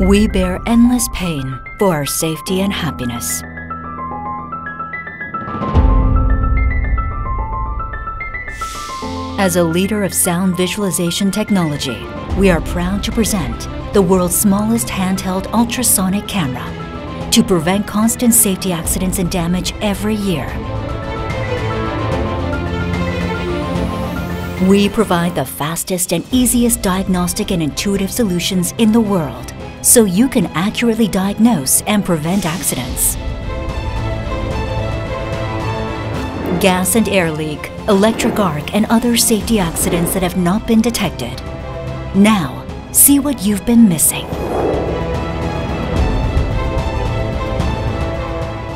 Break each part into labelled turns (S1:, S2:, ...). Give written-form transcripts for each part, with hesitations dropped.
S1: We bear endless pain for our safety and happiness. As a leader of sound visualization technology, we are proud to present the world's smallest handheld ultrasonic camera to prevent constant safety accidents and damage every year. We provide the fastest and easiest diagnostic and intuitive solutions in the world, so you can accurately diagnose and prevent accidents. Gas and air leak, electric arc, and other safety accidents that have not been detected. Now, see what you've been missing.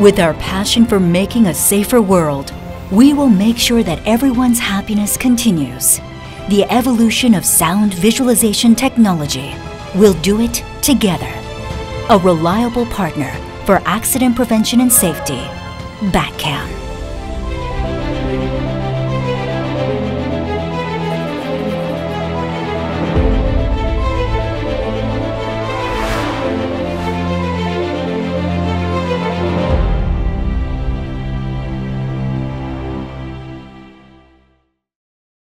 S1: With our passion for making a safer world, we will make sure that everyone's happiness continues. The evolution of sound visualization technology will do it together. A reliable partner for accident prevention and safety, BATCAM.